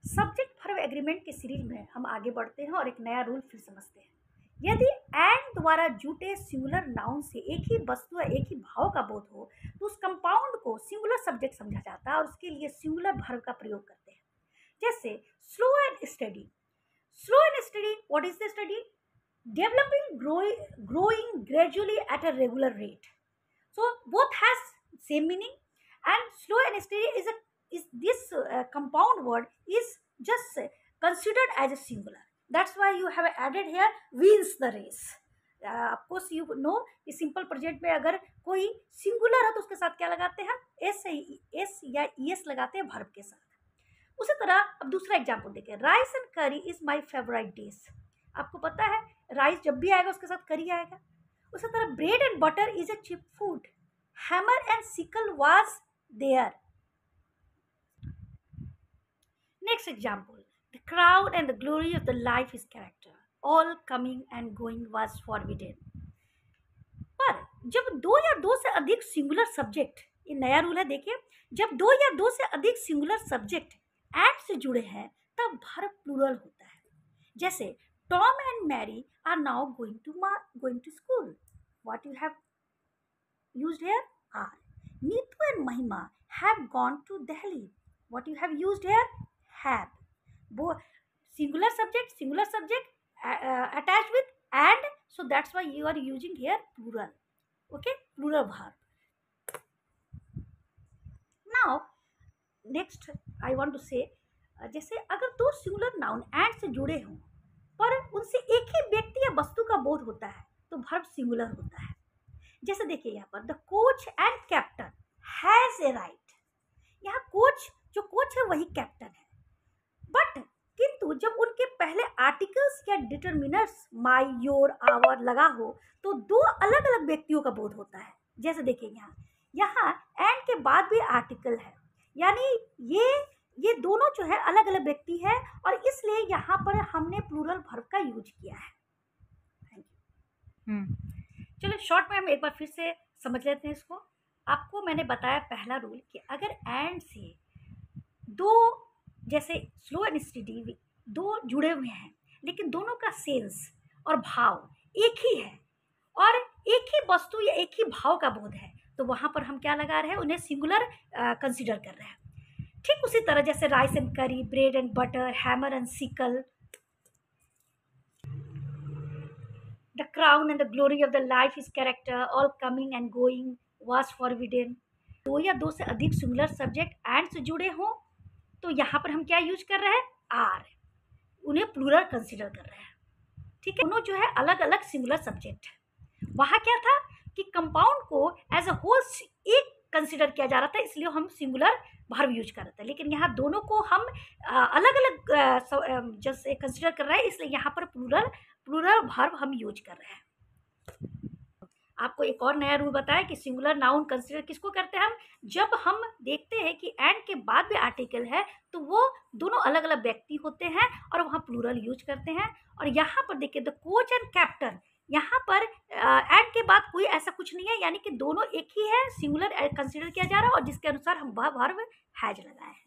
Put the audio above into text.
Subject verb agreement के series में हम आगे बढ़ते हैं और एक नया रूल फिर समझते हैं। यदि एंड द्वारा जुटे सिंगुलर नाउन से एक ही वस्तु या एक ही भाव का बोध हो तो उस कंपाउंड को सिंगुलर सब्जेक्ट समझा जाता है और उसके लिए सिंगुलर वर्ब का प्रयोग करते हैं। जैसे slow and study. Slow and study, what is the study? Developing, growing gradually at a regular rate. So both has same meaning, and slow and steady is this compound word is just considered as a singular. That's why you have added here wins the race. Of course you know इस simple present में अगर कोई singular है तो उसके साथ क्या लगाते हैं? एस या ईएस लगाते हैं वर्ब के साथ। उसी तरह अब दूसरा एग्जाम्पल देखें, राइस एंड करी इज माई फेवरेट डिश। आपको पता है राइस जब भी आएगा उसके साथ करी आएगा। उसी तरह bread and butter is a cheap food. Hammer and sickle was there. Next example, the crowd and the glory of the life is character, all coming and going was forbidden. पर जब दो या दो से अधिक सिंगुलर सब्जेक्ट, ये नया rule है देखिए, जब दो या दो से अधिक सिंगुलर सब्जेक्ट एंड से जुड़े हैं तब वर्ब प्लूरल होता है। जैसे Tom and Mary are now going to school. What you have used here? Are. Neetu and Mahima have gone to Delhi. What you have used here? Have. वो singular subject attached with and, so that's why you are using here plural. Okay, plural verb. Now next I want to say, जैसे अगर दो singular noun and से जुड़े हों पर उनसे एक ही व्यक्ति या वस्तु का बोध होता है तो वर्ब सिंगुलर होता है। जैसे देखिए यहाँ पर, the coach and captain has a right. यहाँ कोच, जो कोच है वही कैप्टन है, बट किंतु जब उनके पहले आर्टिकल्स या डिटरमिनर्स माई, योर, आवर लगा हो तो दो अलग अलग व्यक्तियों का बोध होता है। जैसे देखिए यहाँ एंड के बाद भी आर्टिकल है, यानी ये दोनों जो है अलग अलग व्यक्ति है और इसलिए यहाँ पर हमने प्लूरल वर्ब का यूज किया है। Thank you. चलो शॉर्ट में हम एक बार फिर से समझ लेते हैं इसको। आपको मैंने बताया पहला रूल कि अगर एंड से दो, जैसे स्लो एंड स्टडी, दो जुड़े हुए हैं लेकिन दोनों का सेंस और भाव एक ही है और एक ही वस्तु या एक ही भाव का बोध है तो वहाँ पर हम क्या लगा रहे हैं? उन्हें सिंगुलर कंसीडर कर रहे हैं। ठीक उसी तरह जैसे राइस एंड करी, bread and butter, hammer and sickle, the crown and the glory of the life is character, all coming and going was forbidden. दो या दो से अधिक सिंगुलर सब्जेक्ट एंड से जुड़े हों तो यहाँ पर हम क्या यूज कर रहे हैं? आर। उन्हें प्लूरल कंसीडर कर रहे हैं। ठीक है, दोनों जो है अलग अलग सिंगुलर सब्जेक्ट है। वहाँ क्या था कि कंपाउंड को एज अ होल एक कंसीडर किया जा रहा था, इसलिए हम सिंगुलर वर्ब यूज कर रहे थे, लेकिन यहाँ दोनों को हम अलग अलग जैसे कंसीडर कर रहे हैं, इसलिए यहाँ पर प्लूरल वर्ब हम यूज कर रहे हैं। आपको एक और नया रूल बताया कि सिंगुलर नाउन कंसीडर किसको करते हैं हम? जब हम देखते हैं कि एंड के बाद भी आर्टिकल है तो वो दोनों अलग अलग व्यक्ति होते हैं और वहाँ प्लूरल यूज करते हैं। और यहाँ पर देखिए, द कोच एंड कैप्टन, यहाँ पर एंड के बाद कोई ऐसा कुछ नहीं है, यानी कि दोनों एक ही है, सिंगुलर कंसीडर किया जा रहा है और जिसके अनुसार हम वह वर्ब हैज लगाए हैं।